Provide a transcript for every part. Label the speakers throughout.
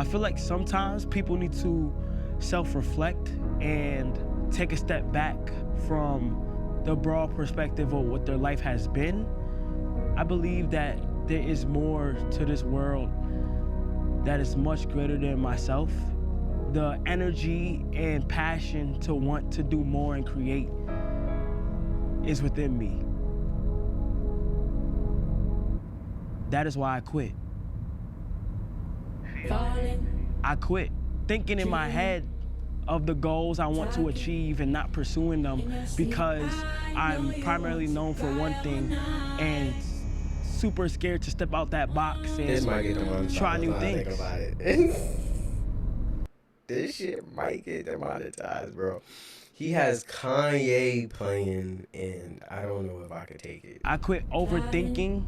Speaker 1: I feel like sometimes people need to self-reflect and take a step back from the broad perspective of what their life has been. I believe that there is more to this world that is much greater than myself. The energy and passion to want to do more and create is within me. That is why I quit. I quit thinking in my head of the goals I want to achieve and not pursuing them because I'm primarily known for one thing and super scared to step out that box and try new things.
Speaker 2: This shit might get demonetized, bro. He has Kanye playing, and I don't know if I could take it.
Speaker 1: I quit overthinking.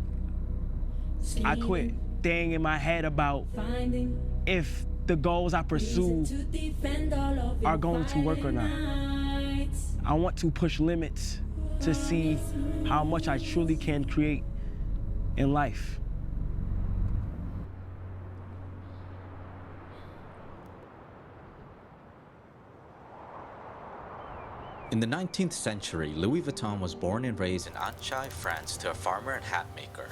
Speaker 1: I quit staying in my head about if the goals I pursue are going to work or not. I want to push limits to see how much I truly can create in life.
Speaker 3: In the 19th century, Louis Vuitton was born and raised in Annecy, France, to a farmer and hat maker.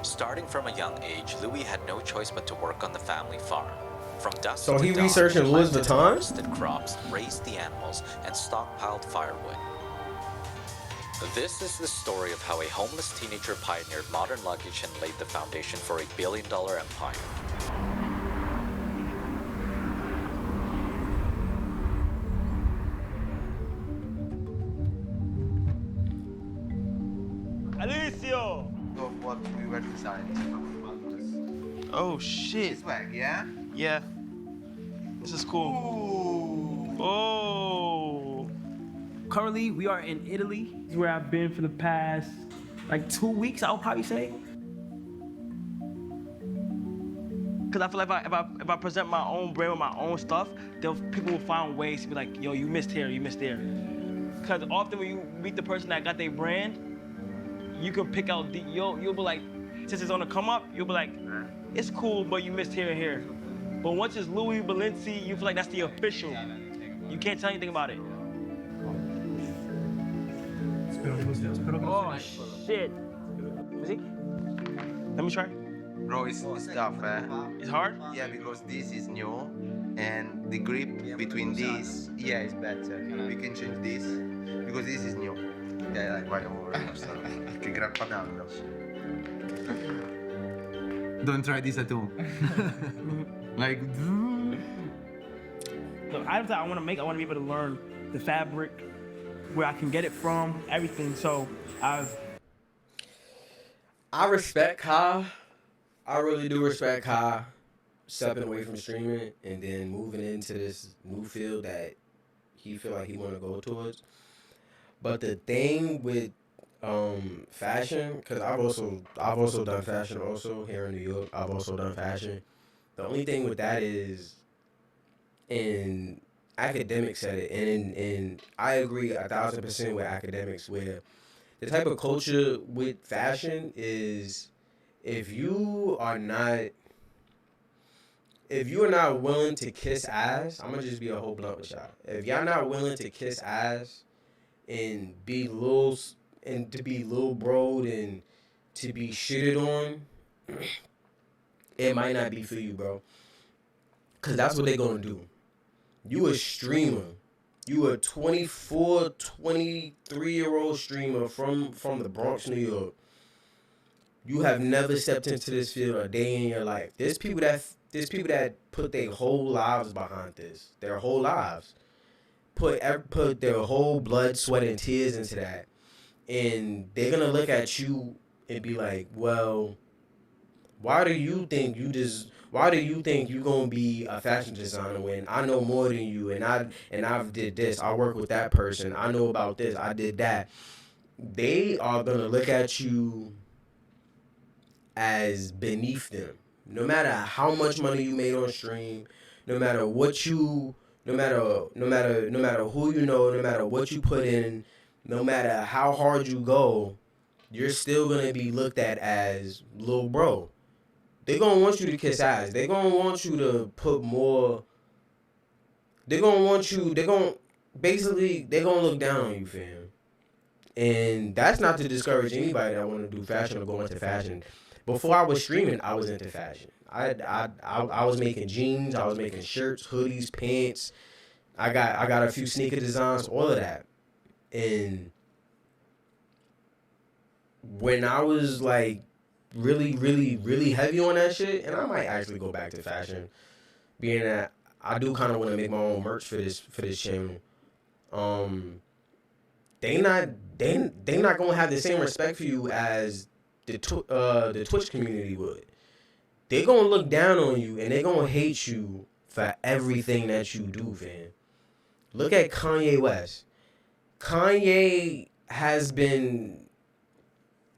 Speaker 3: Starting from a young age, Louis had no choice but to work on the family farm. From dusk
Speaker 2: So
Speaker 3: to
Speaker 2: he
Speaker 3: dawn,
Speaker 2: researching Louis
Speaker 3: planted,
Speaker 2: Vuitton?
Speaker 3: harvested crops, raised the animals, and stockpiled firewood. This is the story of how a homeless teenager pioneered modern luggage and laid the foundation for a billion-dollar empire.
Speaker 1: Alicio!
Speaker 4: Of what we were designing about this.
Speaker 1: Oh shit.
Speaker 4: It's swag, yeah?
Speaker 1: Yeah. This is cool.
Speaker 4: Ooh.
Speaker 1: Oh. Currently, we are in Italy, where I've been for the past, like 2 weeks, I would probably say. Cause I feel like if I present my own brand with my own stuff, people will find ways to be like, yo, you missed here, you missed there. Cause often when you meet the person that got their brand, you can pick out, you'll be like, since it's on the come up, you'll be like, it's cool, but you missed here and here. But once it's Louis Balenci, you feel like that's the official. You can't tell anything about it. Oh shit. Is he? Let me try.
Speaker 4: Bro, it's tough, eh?
Speaker 1: It's hard?
Speaker 4: Yeah, because this is new, and the grip between these, yeah, is better. We can change this, because this is new. Yeah, like right over. Che gran padano. Don't try this at home. Like,
Speaker 1: The items that I want to make, I want to be able to learn the fabric, where I can get it from, everything. So I
Speaker 2: respect Ka. I really do respect Ka stepping away from streaming and then moving into this new field that he feel like he want to go towards. But the thing with fashion, because I've also done fashion also here in New York. I've also done fashion. The only thing with that is, in academics said it, and I agree 1,000% with academics, where the type of culture with fashion is, if you are not willing to kiss ass, I'm gonna just be a whole blunt with y'all. If y'all not willing to kiss ass and be little broed and to be shitted on, it might not be for you, bro. Cause that's what they gonna do. You a streamer. You a 24, 23-year-old streamer from the Bronx, New York. You have never stepped into this field a day in your life. There's people that put their whole lives behind this. Their whole lives. Put their whole blood, sweat, and tears into that. And they're gonna look at you and be like, well, why do you think you gonna be a fashion designer when I know more than you, and I've did this, I work with that person, I know about this, I did that. They are gonna look at you as beneath them. No matter how much money you made on stream, no matter who you know, no matter what you put in, no matter how hard you go, you're still gonna be looked at as little bro. they're gonna want you to kiss ass. They're gonna want you to put more. They're gonna want you. They're gonna look down on you, fam. And that's not to discourage anybody that want to do fashion or go into fashion. Before I was streaming, I was into fashion. I was making jeans. I was making shirts, hoodies, pants. I got a few sneaker designs, all of that. And when I was like really, really, really heavy on that shit, and I might actually go back to fashion, being that I do kind of want to make my own merch for this channel. They not gonna have the same respect for you as the Twitch community would. They're gonna look down on you and they're gonna hate you for everything that you do, fam. Look at Kanye West. Kanye has been,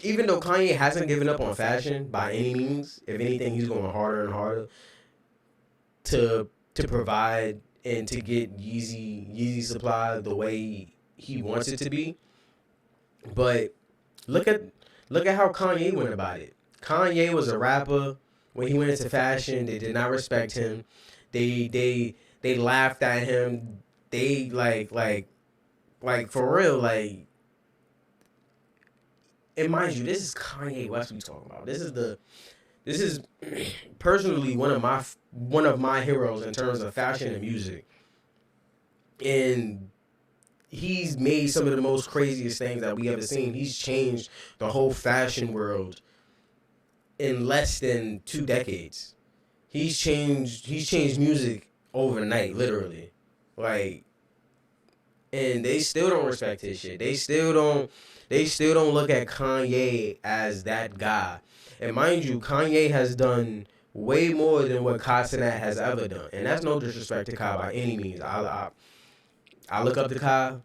Speaker 2: even though Kanye hasn't given up on fashion by any means, if anything, he's going harder and harder to provide and to get Yeezy supply the way he wants it to be. But look at how Kanye went about it. Kanye was a rapper. When he went into fashion, they did not respect him. They laughed at him. They like for real, like. And mind you, this is Kanye West we talking about. This is personally one of my heroes in terms of fashion and music. And he's made some of the most craziest things that we ever seen. He's changed the whole fashion world in less than 2 decades. He's changed music overnight, literally. Like, and they still don't respect his shit. They still don't look at Kanye as that guy. And mind you, Kanye has done way more than what Cenat has ever done. And that's no disrespect to Kai by any means. I look up to Kai.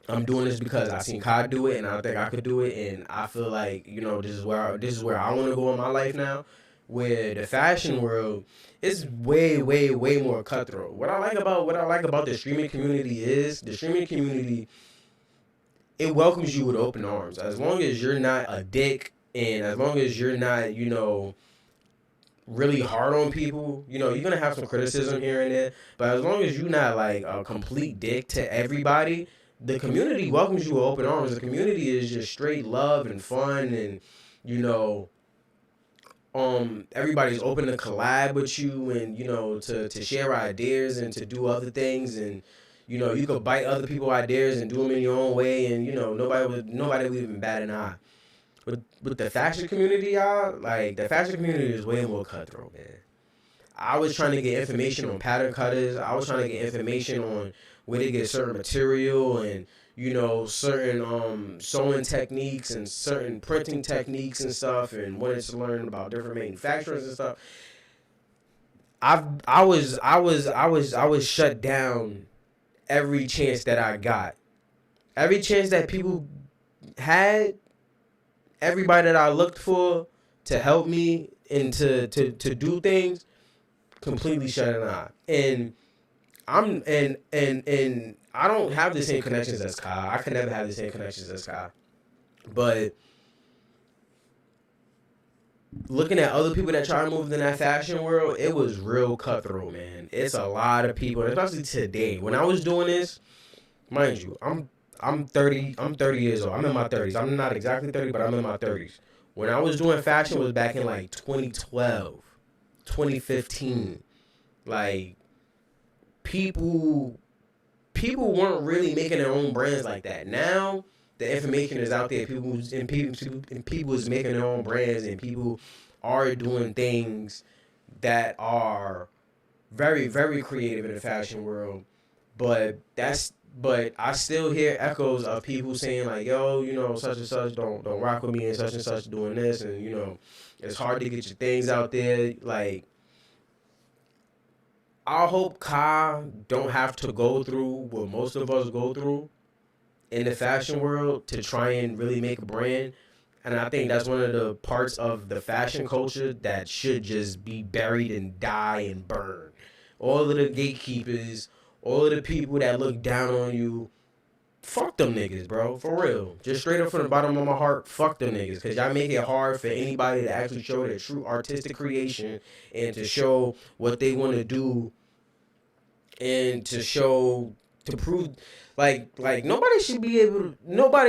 Speaker 2: I'm doing this because I seen Kai do it, and I think I could do it. And I feel like, you know, this is where I want to go in my life now, where the fashion world is way, way, way more cutthroat. What I like about the streaming community is the streaming community, it welcomes you with open arms. As long as you're not a dick, and as long as you're not, you know, really hard on people, you know, you're gonna have some criticism here and there, but as long as you're not like a complete dick to everybody, the community welcomes you with open arms. The community is just straight love and fun, and you know, everybody's open to collab with you, and you know, to share ideas and to do other things, and you know, you could bite other people's ideas and do them in your own way, and you know, nobody would even bat an eye. With the fashion community, y'all, like the fashion community is way more cutthroat, man. I was trying to get information on pattern cutters. I was trying to get information on where they get certain material and, you know, certain sewing techniques and certain printing techniques and stuff, and wanted to learn about different manufacturers and stuff. I was shut down every chance that I got. Every chance that people had, everybody that I looked for to help me and to do things, completely shut an eye. And I don't have the same connections as Kai. I can never have the same connections as Kai. But looking at other people that try to move in that fashion world, it was real cutthroat, man. It's a lot of people, especially today. When I was doing this, mind you, I'm 30 years old. I'm in my 30s. I'm not exactly 30, but I'm in my 30s. When I was doing fashion, it was back in like 2012, 2015. Like, people weren't really making their own brands like that. Now the information is out there. People is making their own brands, and people are doing things that are very, very creative in the fashion world. But I still hear echoes of people saying like, yo, you know, such and such don't rock with me, and such doing this, and you know, it's hard to get your things out there. Like, I hope Kai don't have to go through what most of us go through in the fashion world to try and really make a brand. And I think that's one of the parts of the fashion culture that should just be buried and die and burn. All of the gatekeepers, all of the people that look down on you, fuck them niggas, bro. For real. Just straight up from the bottom of my heart, fuck them niggas. Because y'all make it hard for anybody to actually show their true artistic creation and to show what they want to do and to prove, like nobody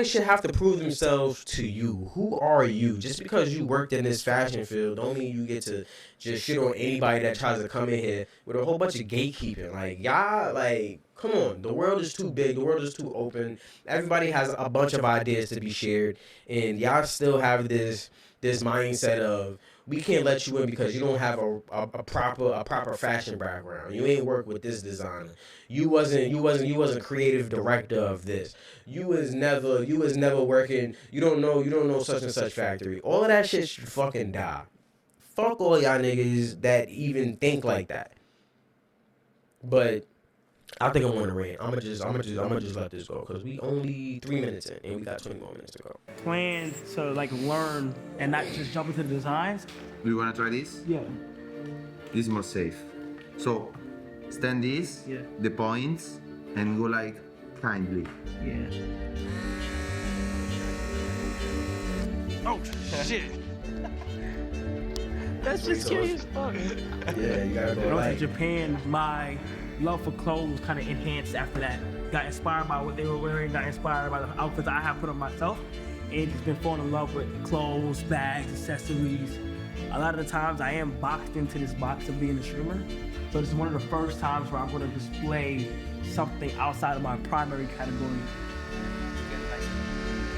Speaker 2: should have to prove themselves to you. Who are you? Just because you worked in this fashion field don't mean you get to just shit on anybody that tries to come in here with a whole bunch of gatekeeping. Like, y'all, like, come on. The world is too big. The world is too open. Everybody has a bunch of ideas to be shared, and y'all still have this mindset of, we can't let you in because you don't have a proper fashion background. You ain't work with this designer. You wasn't creative director of this. You was never working. You don't know such and such factory. All of that shit should fucking die. Fuck all y'all niggas that even think like that. But I think I'm on a rant. I'ma just let this go because we only 3 minutes in and we got 20 more minutes to go.
Speaker 1: Plan to like learn and not just jump into the designs.
Speaker 4: You wanna try this?
Speaker 1: Yeah.
Speaker 4: This is more safe. So stand this,
Speaker 1: Yeah.
Speaker 4: the points, and go like kindly.
Speaker 1: Yeah. Oh shit. That's just scary as fuck.
Speaker 2: Yeah, you gotta
Speaker 1: When
Speaker 2: go
Speaker 1: I was in
Speaker 2: like.
Speaker 1: Japan, my love for clothes was kind of enhanced after that. Got inspired by what they were wearing, got inspired by the outfits I have put on myself, and just been falling in love with clothes, bags, accessories. A lot of the times I am boxed into this box of being a streamer. So this is one of the first times where I'm gonna display something outside of my primary category.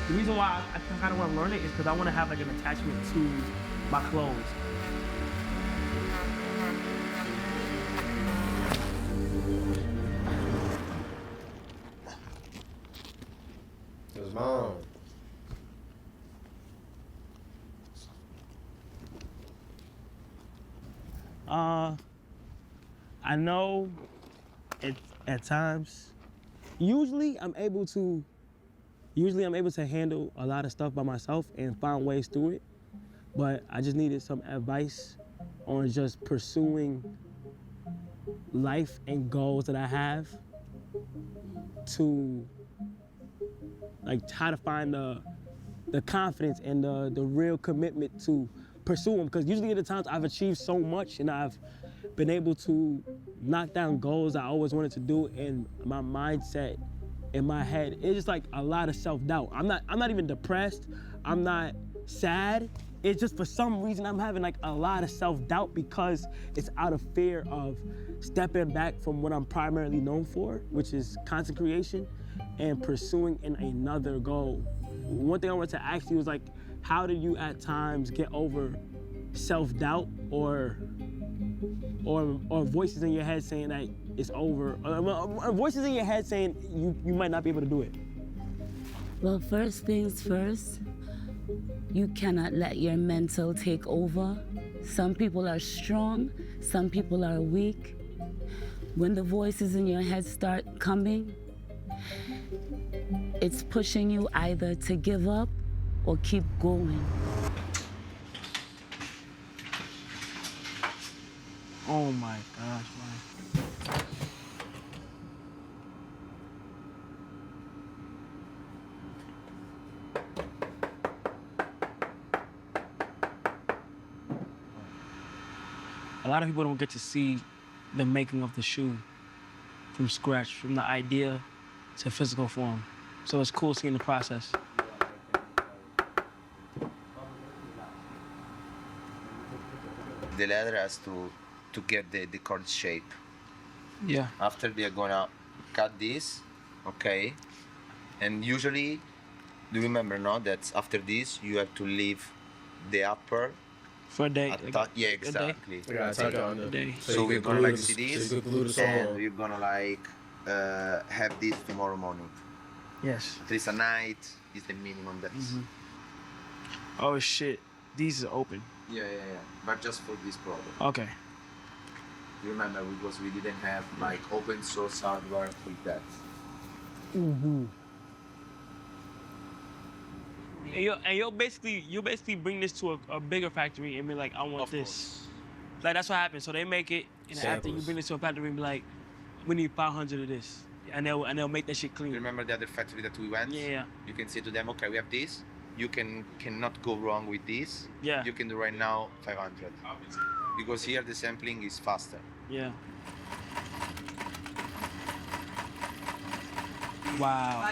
Speaker 1: The reason why I kind of want to learn it is because I want to have like an attachment to my clothes.
Speaker 2: His mom.
Speaker 1: I know at times, usually I'm able to handle a lot of stuff by myself and find ways through it, but I just needed some advice on just pursuing life and goals that I have to like how to find the confidence and the real commitment to pursue them. Because usually at the times I've achieved so much and I've been able to knock down goals I always wanted to do, and my mindset in my head, it's just like a lot of self-doubt. I'm not even depressed. I'm not sad. It's just for some reason I'm having like a lot of self-doubt because it's out of fear of stepping back from what I'm primarily known for, which is content creation, and pursuing in another goal. One thing I wanted to ask you was like, how do you at times get over self-doubt or voices in your head saying that it's over, or voices in your head saying you might not be able to do it?
Speaker 5: Well, first things first, you cannot let your mental take over. Some people are strong, some people are weak. When the voices in your head start coming, it's pushing you either to give up or keep going.
Speaker 1: Oh my gosh, man. A lot of people don't get to see the making of the shoe from scratch, from the idea to physical form. So it's cool seeing the process.
Speaker 4: The leather has to get the cord shape.
Speaker 1: Yeah.
Speaker 4: After they're gonna cut this, okay? And usually, do you remember now that after this you have to leave the upper
Speaker 1: For a day.
Speaker 4: attack? Yeah, exactly.
Speaker 2: I gotta tuck it on
Speaker 1: A day.
Speaker 4: So we're gonna like see this,
Speaker 2: so you can glue the
Speaker 4: and
Speaker 2: song.
Speaker 4: we're gonna like have this tomorrow morning.
Speaker 1: Yes.
Speaker 4: At least a night is the minimum. That's
Speaker 1: Oh shit, these are open.
Speaker 4: yeah. But just for this problem.
Speaker 1: Okay.
Speaker 4: You remember because we didn't have like open source hardware with that.
Speaker 1: And you'll basically bring this to a bigger factory and be like, I want
Speaker 4: Of
Speaker 1: this.
Speaker 4: course.
Speaker 1: Like that's what happens. So they make it, and after you
Speaker 2: Samples.
Speaker 1: bring it to a factory and be like, we need 500 of this. and they'll make that shit clean.
Speaker 4: Remember the other factory that we went?
Speaker 1: Yeah.
Speaker 4: You can say to them, okay, we have this. You cannot go wrong with this.
Speaker 1: Yeah.
Speaker 4: You can do right now 500. Because here the sampling is faster.
Speaker 1: Yeah. Wow.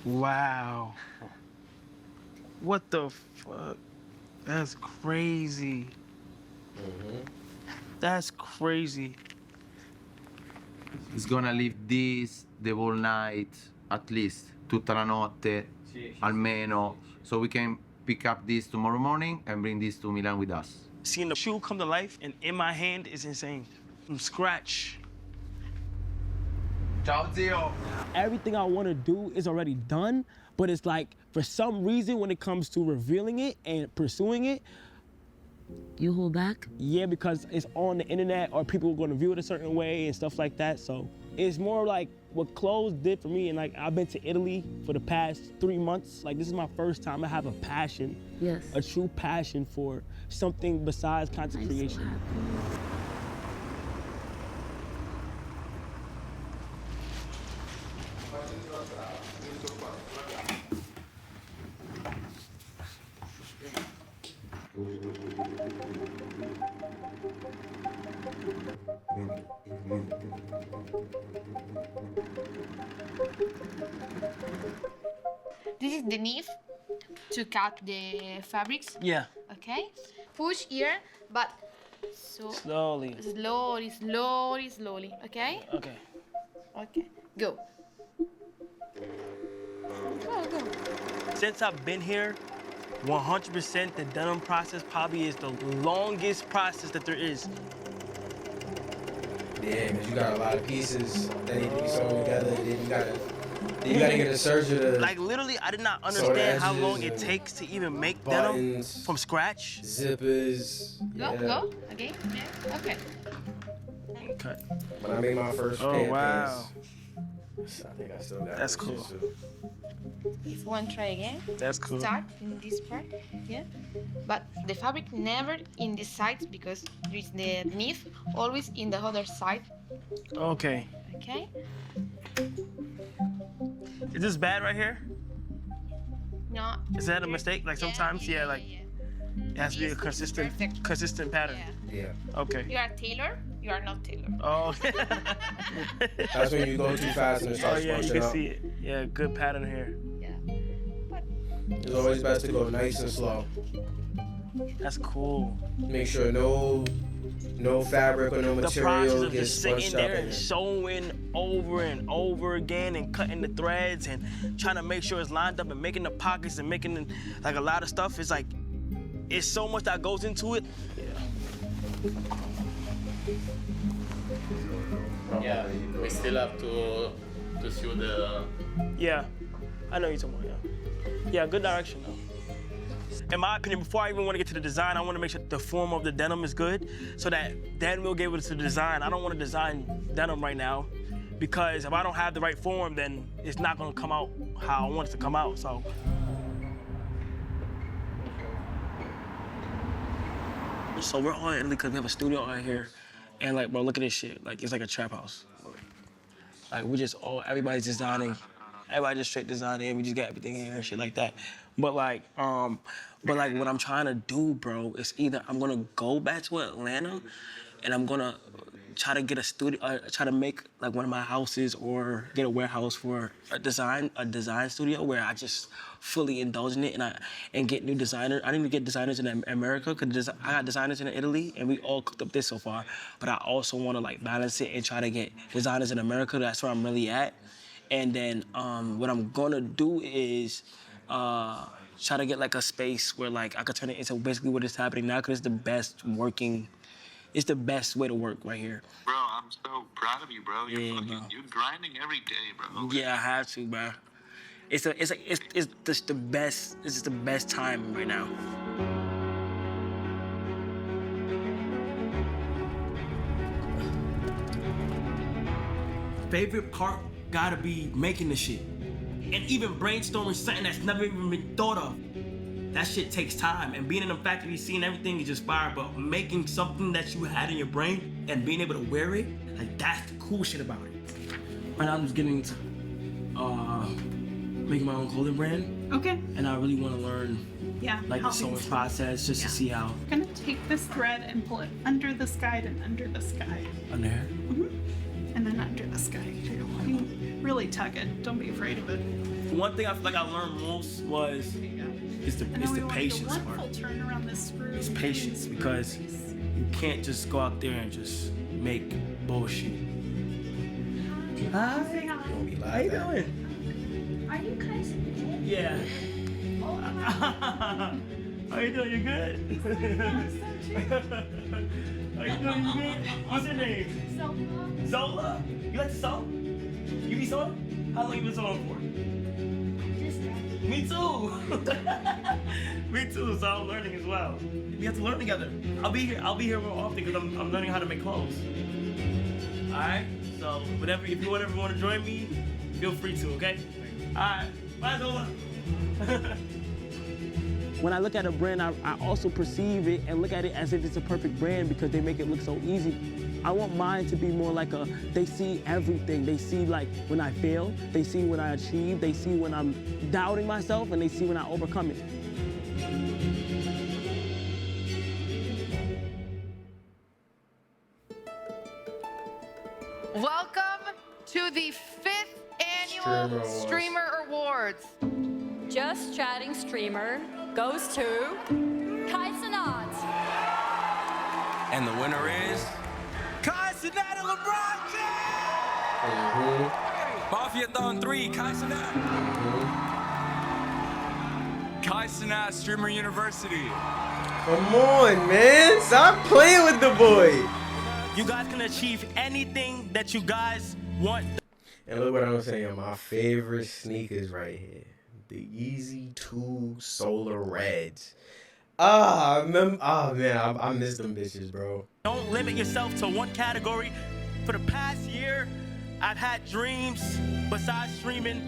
Speaker 1: Wow. What the fuck? That's crazy. That's crazy.
Speaker 4: It's gonna leave this the whole night, at least, tutta la notte, almeno, so we can pick up this tomorrow morning and bring this to Milan with us.
Speaker 1: Seeing the shoe come to life and in my hand is insane. From scratch.
Speaker 4: Ciao, zio.
Speaker 1: Everything I want to do is already done, but it's like, for some reason, when it comes to revealing it and pursuing it,
Speaker 5: You hold back?
Speaker 1: yeah, because it's on the internet or people are going to view it a certain way and stuff like that. So it's more like what Kawz did for me. And like, I've been to Italy for the past 3 months. Like, this is my first time I have a passion,
Speaker 5: Yes.
Speaker 1: a true passion for something besides content
Speaker 5: I'm so
Speaker 1: creation.
Speaker 5: happy.
Speaker 6: This is the knife to cut the fabrics.
Speaker 1: Yeah,
Speaker 6: Okay, push here, but so
Speaker 1: slowly.
Speaker 6: slowly. Okay,
Speaker 1: Okay.
Speaker 6: okay, go. Go.
Speaker 1: Since I've been here, 100% the denim process probably is the longest process that there is.
Speaker 2: Yeah, because you got a lot of pieces that need to be sewn together. Then you gotta get a serger to
Speaker 1: Like, literally, I did not
Speaker 2: So the
Speaker 1: understand how
Speaker 2: edges
Speaker 1: long it
Speaker 2: and
Speaker 1: takes to even make denim
Speaker 2: buttons,
Speaker 1: from scratch.
Speaker 2: zippers.
Speaker 6: Go. Again. Yeah. Okay.
Speaker 1: Okay.
Speaker 2: When I made my first
Speaker 1: Oh, wow.
Speaker 2: pants, I think I still got
Speaker 1: That's
Speaker 2: it.
Speaker 1: cool.
Speaker 6: If you want, try again.
Speaker 1: That's cool.
Speaker 6: Start in this part. Yeah. But the fabric never in this side because there is the knife always in the other side.
Speaker 1: Okay.
Speaker 6: Okay.
Speaker 1: Is this bad right here?
Speaker 6: No.
Speaker 1: Is that a mistake? Like, sometimes, yeah, like, it has to be a
Speaker 6: It's
Speaker 1: consistent
Speaker 6: perfect.
Speaker 1: pattern.
Speaker 6: Yeah.
Speaker 2: Yeah.
Speaker 1: Okay.
Speaker 6: You are tailor. You are not tailor.
Speaker 1: Oh.
Speaker 2: That's when you go too fast and it
Speaker 1: Oh,
Speaker 2: starts
Speaker 1: yeah, you
Speaker 2: bunching
Speaker 1: can
Speaker 2: up.
Speaker 1: see it. Yeah, good pattern here.
Speaker 6: Yeah. But
Speaker 2: It's always best to go nice and slow.
Speaker 1: That's cool.
Speaker 2: Make sure no fabric or no
Speaker 1: The process
Speaker 2: material
Speaker 1: of
Speaker 2: gets
Speaker 1: just sitting
Speaker 2: bunched up
Speaker 1: there
Speaker 2: in
Speaker 1: and
Speaker 2: it.
Speaker 1: sewing over and over again and cutting the threads and trying to make sure it's lined up and making the pockets and making like a lot of stuff. It's like, it's so much that goes into it.
Speaker 7: Yeah, we still have to sew the.
Speaker 1: Yeah, I know you're talking about, yeah. Yeah, good direction though. In my opinion, before I even want to get to the design, I want to make sure the form of the denim is good so that then we'll get able to design. I don't want to design denim right now because if I don't have the right form, then it's not going to come out how I want it to come out, so. So we're all in Italy because we have a studio out here. And like, bro, look at this shit. Like, it's like a trap house. Like, we just all, everybody's designing. Everybody just straight designing. We just got everything here and shit like that. But like what I'm trying to do, bro, is either I'm gonna go back to Atlanta and I'm gonna try to get a studio, try to make like one of my houses or get a warehouse for a design studio where I just fully indulge in it and get new designers. I need to get designers in America because I got designers in Italy and we all cooked up this so far. But I also want to like balance it and try to get designers in America. That's where I'm really at. And then what I'm gonna do is try to get like a space where like I could turn it into basically what is happening now because it's the best way to work right here.
Speaker 8: Bro, I'm so proud of you, bro.
Speaker 1: Yeah, bro.
Speaker 8: You're grinding every day, bro.
Speaker 1: Yeah, I have to, bro. It's just the best. It's just the best time right now. Favorite part gotta be making the shit, and even brainstorming something that's never even been thought of. that shit takes time. And being in a factory, seeing everything is just fire, but making something that you had in your brain and being able to wear it, like that's the cool shit about it. Right now I'm just getting into making my own clothing brand.
Speaker 9: Okay.
Speaker 1: And I really want to learn like the sewing process just to see how.
Speaker 9: I'm gonna take this thread and pull it under the sky and under the sky.
Speaker 1: Under here?
Speaker 9: And then under the sky. You really tug it. Don't be afraid of it.
Speaker 1: One thing I feel like I learned most was is the patience part.
Speaker 9: Turn around this screw.
Speaker 1: It's patience because you can't just go out there and just make bullshit. Hi. How you doing?
Speaker 6: Are you guys in the gym?
Speaker 1: Yeah. How you doing? You good? How you doing? You good? What's your name? Zola. You like to sew? You be sewing? How long you been sewing for? Me too. Me too. So I'm learning as well. We have to learn together. I'll be here more often because I'm learning how to make clothes. All right. So whatever, if you ever want to join me, feel free to. Okay. All right. Bye, Zola. When I look at a brand, I also perceive it and look at it as if it's a perfect brand because they make it look so easy. I want mine to be more like they see everything. They see like when I fail, they see when I achieve, they see when I'm doubting myself, and they see when I overcome it.
Speaker 10: Welcome to the 5th annual Streamer Awards.
Speaker 11: Just Chatting Streamer goes to Cenat.
Speaker 12: And the winner is Cenat and LeBron James! Mafia Thon 3, Cenat. Cenat Streamer University.
Speaker 2: Come on, man. Stop playing with the boy.
Speaker 1: You guys can achieve anything that you guys want.
Speaker 2: And look what I'm saying. My favorite sneakers right here. The Yeezy 2 Solar Reds. I miss them bitches, bro.
Speaker 1: Don't limit yourself to one category. For the past year, I've had dreams besides streaming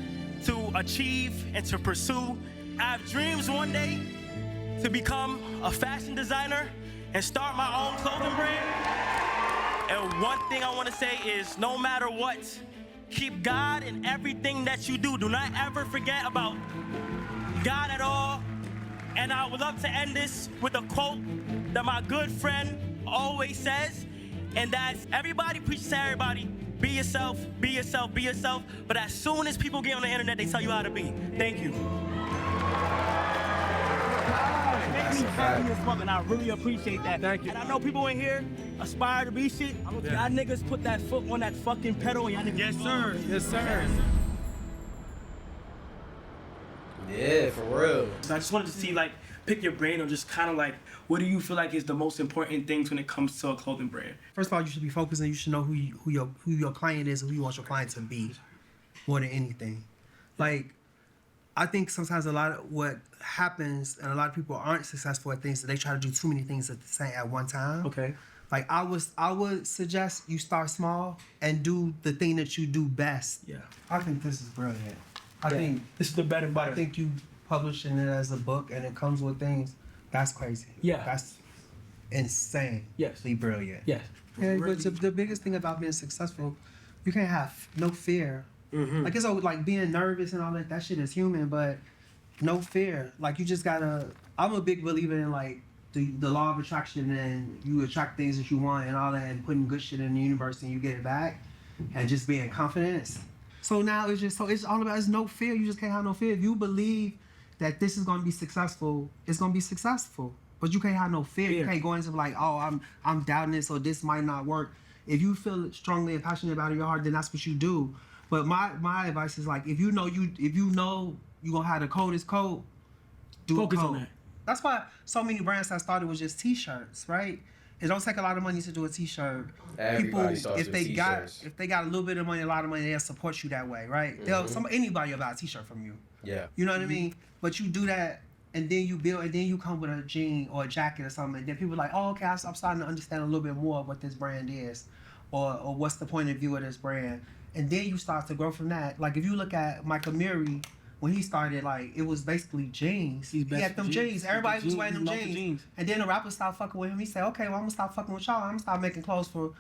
Speaker 1: to achieve and to pursue. I have dreams one day to become a fashion designer and start my own clothing brand. And one thing I want to say is no matter what, keep God in everything that you do. Do not ever forget about God at all. And I would love to end this with a quote that my good friend always says, and that's everybody preaches to everybody, be yourself, be yourself, be yourself. But as soon as people get on the internet, they tell you how to be. Thank you. Makes me happy as fuck, and I really appreciate that. Thank you. And I know people in here aspire to be shit. Y'all niggas put that foot on that fucking pedal, and y'all niggas. Yes, sir. Yes, sir.
Speaker 2: Yeah, for real.
Speaker 1: So I just wanted to see, like, pick your brain on just kind of like, what do you feel like is the most important things when it comes to a clothing brand?
Speaker 13: First of all, you should be focused and you should know who your client is and who you want your client to be, more than anything. Like, I think sometimes a lot of what happens, and a lot of people aren't successful at things, that they try to do too many things at one time.
Speaker 1: Okay.
Speaker 13: Like I would suggest you start small and do the thing that you do best.
Speaker 1: Yeah.
Speaker 13: I think this is brilliant. I think
Speaker 1: this is the bread and butter.
Speaker 13: I think you publishing it as a book and it comes with things. That's crazy.
Speaker 1: Yeah.
Speaker 13: That's insane.
Speaker 1: Yes.
Speaker 13: Brilliant.
Speaker 1: Yes.
Speaker 13: Yeah, but the biggest thing about being successful, you can't have no fear.
Speaker 1: Mm-hmm.
Speaker 13: Like it's always like being nervous and all that. That shit is human, but no fear. Like you just gotta. I'm a big believer in like the law of attraction, and you attract things that you want and all that, and putting good shit in the universe and you get it back, and just being confident. So now it's all about it's no fear. You just can't have no fear. If you believe that this is gonna be successful, it's gonna be successful. But you can't have no fear. You can't go into like, oh, I'm doubting this or this might not work. If you feel strongly and passionate about it in your heart, then that's what you do. But my advice is like, if you know you gonna have the coldest coat, do
Speaker 1: focus
Speaker 13: a coat.
Speaker 1: on that.
Speaker 13: That's why so many brands that started with just t-shirts, right? It don't take a lot of money to do a t-shirt.
Speaker 2: Everybody starts with t-shirts.
Speaker 13: If they got a little bit of money, a lot of money, they'll support you that way, right? Anybody will buy a t-shirt from you.
Speaker 2: Yeah.
Speaker 13: You know what I mean? But you do that, and then you build, and then you come with a jean or a jacket or something, and then people are like, oh, okay, I'm starting to understand a little bit more of what this brand is, or what's the point of view of this brand. And then you start to grow from that. Like if you look at Michael Murray when he started, like, it was basically jeans. He had them jeans. Everybody was wearing them jeans. And then the rappers stopped fucking with him. He said, okay, well, I'm gonna stop fucking with y'all. I'm gonna stop making clothes for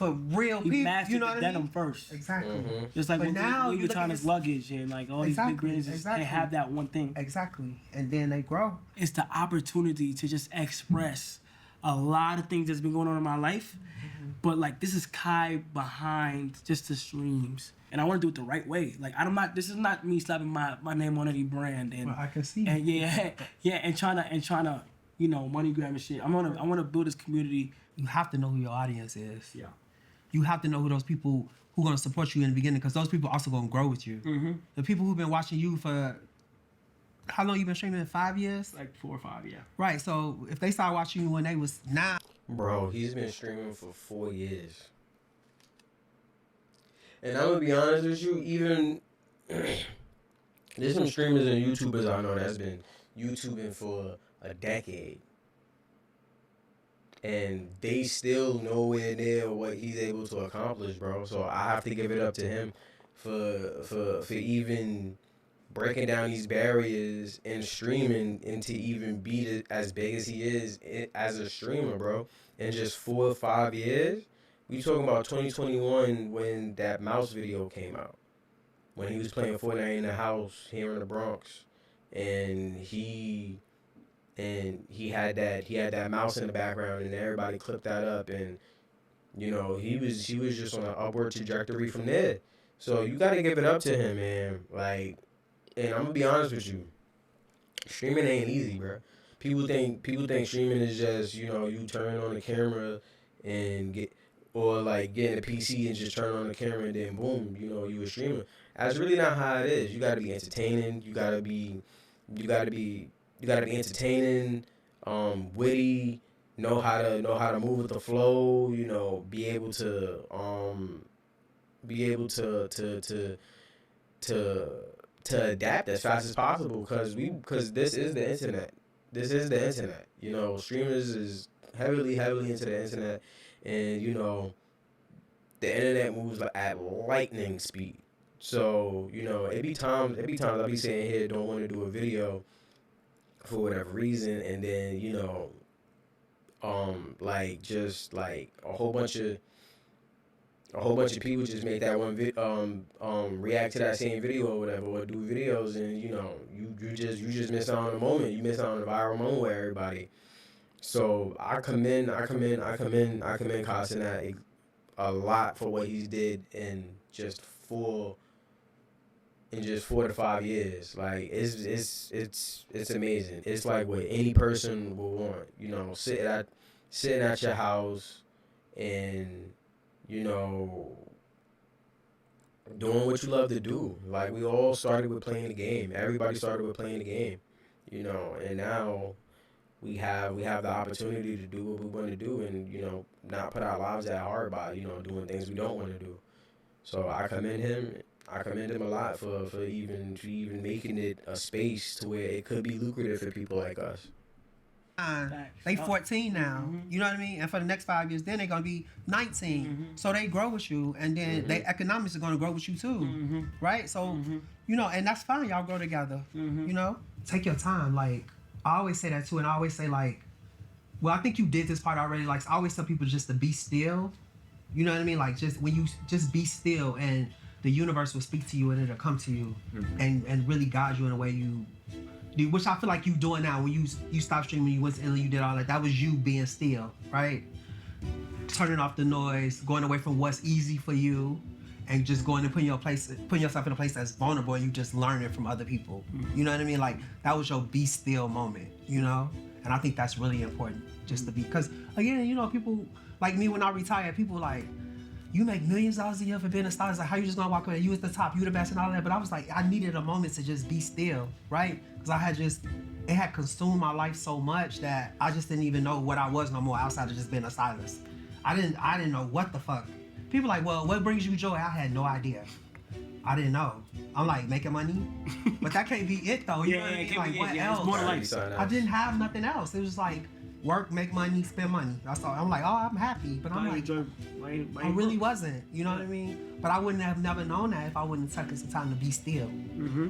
Speaker 13: real people.
Speaker 1: He mastered
Speaker 13: you know what
Speaker 1: the
Speaker 13: I mean?
Speaker 1: denim first.
Speaker 13: Exactly.
Speaker 1: Just like
Speaker 13: But now
Speaker 1: Louis
Speaker 13: you look at
Speaker 1: Vuitton's luggage and like all these big brands, they have that one thing.
Speaker 13: Exactly. And then they grow.
Speaker 1: It's the opportunity to just express a lot of things that's been going on in my life. But like, this is Kai behind just the streams. And I want to do it the right way. Like, this is not me slapping my name on any brand. And
Speaker 13: well, I can see.
Speaker 1: And and trying to, you know, money grab and shit. I want to build this community.
Speaker 13: You have to know who your audience is.
Speaker 1: Yeah.
Speaker 13: You have to know who those people who are going to support you in the beginning, because those people are also going to grow with you. The people who've been watching you for, how long you been streaming? 5 years?
Speaker 1: Like 4 or 5, yeah.
Speaker 13: Right, so if they started watching you when they was 9.
Speaker 2: Bro, he's been streaming for 4 years. And I'm going to be honest with you, even, there's some streamers and YouTubers I know that's been YouTubing for a decade. And they still nowhere near what he's able to accomplish, bro. So I have to give it up to him for even breaking down these barriers and streaming, and to even be as big as he is as a streamer, bro. In just 4 or 5 years. We talking about 2021 when that mouse video came out. When he was playing Fortnite in the house here in the Bronx. And he had that mouse in the background, and everybody clipped that up, and you know, he was just on an upward trajectory from there. So you gotta give it up to him, man. Like, and I'm gonna be honest with you, streaming ain't easy, bro. People think streaming is just, you know, you turn on the camera and get in a PC and just turn on the camera and then boom, you know, you a streamer. That's really not how it is. You gotta be entertaining. You gotta be entertaining, witty, know how to move with the flow, you know, be able to adapt as fast as possible, because this is the internet. This is the internet. You know, streamers is heavily into the internet, and you know, the internet moves at lightning speed. So, you know, it be times I'll be sitting here, don't want to do a video for whatever reason, and then, you know, just like a whole bunch of people just make that one react to that same video or whatever, or do videos, and you know, you just miss out on the moment. You miss out on the viral moment with everybody. So I commend Cenat a lot for what he did in just 4 to 5 years. Like, it's amazing. It's like what any person will want, you know, sitting at your house and, you know, doing what you love to do. Like, we all started with playing the game. Everybody started with playing the game, you know, and now we have the opportunity to do what we want to do, and, you know, not put our lives at heart by, you know, doing things we don't want to do. So I commend him a lot for even making it a space to where it could be lucrative for people like us.
Speaker 13: They 14 now, you know what I mean? And for the next 5 years, then they're gonna be 19. So they grow with you, and then their economics are gonna grow with you too, right? So, you know, and that's fine. Y'all grow together. You know, take your time. Like, I always say that too, and I always say, like, well, I think you did this part already. Like, I always tell people just to be still. You know what I mean? Like, just when you just be still, and the universe will speak to you, and it'll come to you, and really guide you in a way you do, which I feel like you doing now. When you stopped streaming, you went to Italy, you did all that. That was you being still, right? Turning off the noise, going away from what's easy for you, and just going and putting yourself in a place that's vulnerable, and you just learning from other people. You know what I mean? Like, that was your be still moment, you know? And I think that's really important, just to be, because again, you know, people like me, when I retired, people like, you make millions of dollars a year for being a star. It's like, how you just gonna walk away? You was the top, you the best, and all that. But I was like, I needed a moment to just be still, right? Because it had consumed my life so much that I just didn't even know what I was no more outside of just being a stylist. I didn't know what the fuck. People like, well, what brings you joy? I had no idea. I didn't know. I'm like, making money? But that can't be it though. You know what I mean? Like, what else?
Speaker 1: More life.
Speaker 13: I didn't have nothing else. It was like, work, make money, spend money. That's all. I'm like, oh, I'm happy, but I'm like, I really wasn't. You know what I mean? But I wouldn't have never known that if I wouldn't have taken some time to be still.
Speaker 1: Mm-hmm.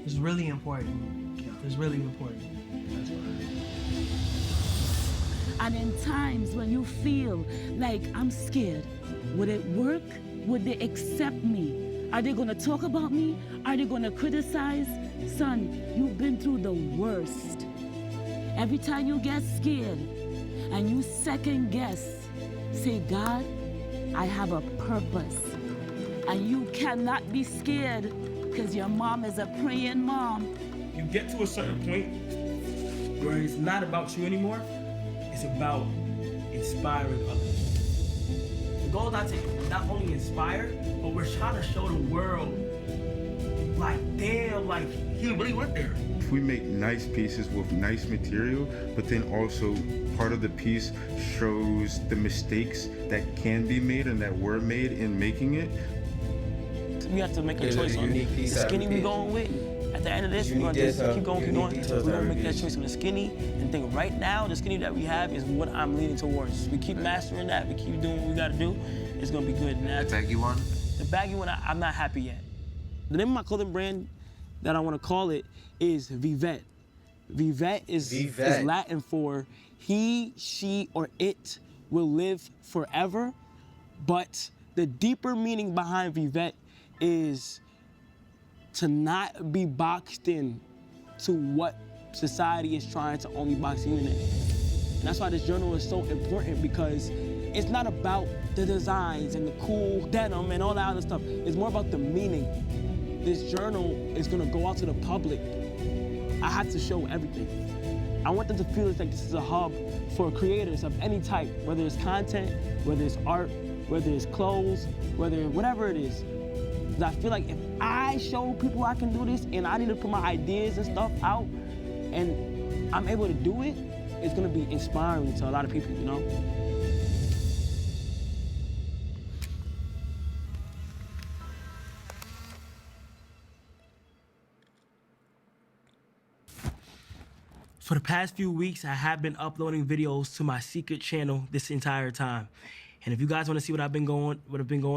Speaker 13: It's really important. It's really important. That's
Speaker 5: And in times when you feel like I'm scared, would it work? Would they accept me? Are they gonna talk about me? Are they gonna criticize? Son, you've been through the worst. Every time you get scared and you second guess, say, God, I have a purpose. And you cannot be scared because your mom is a praying mom.
Speaker 1: You get to a certain point where it's not about you anymore. It's about inspiring others. The goal is not to not only inspire, but we're trying to show the world, like, damn, like, he really went there.
Speaker 14: If we make nice pieces with nice material, but then also part of the piece shows the mistakes that can be made and that were made in making it.
Speaker 1: We have to make a choice on the skinny we going with. At the end of this, we're going to just keep going. We're going to make that choice on the skinny and think right now, the skinny that we have is what I'm leaning towards. We keep mastering that. We keep doing what we got to do. It's going to be good.
Speaker 4: The baggy one?
Speaker 1: The baggy one, I'm not happy yet. The name of my clothing brand that I want to call it is Vivette. Vivette is Latin for he, she, or it will live forever. But the deeper meaning behind Vivette is to not be boxed in to what society is trying to only box you in. And that's why this journal is so important, because it's not about the designs and the cool denim and all that other stuff. It's more about the meaning. This journal is gonna go out to the public. I have to show everything. I want them to feel it's like this is a hub for creators of any type, whether it's content, whether it's art, whether it's clothes, whatever it is. I feel like if I show people I can do this and I need to put my ideas and stuff out and I'm able to do it, it's gonna be inspiring to a lot of people, you know? For the past few weeks, I have been uploading videos to my secret channel this entire time. And if you guys want to see what I've been going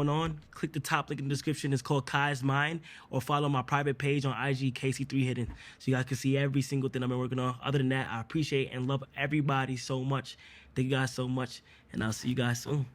Speaker 1: on, click the top link in the description. It's called KawzLang, or follow my private page on IG, KC3 Hidden, so you guys can see every single thing I've been working on. Other than that, I appreciate and love everybody so much. Thank you guys so much, and I'll see you guys soon.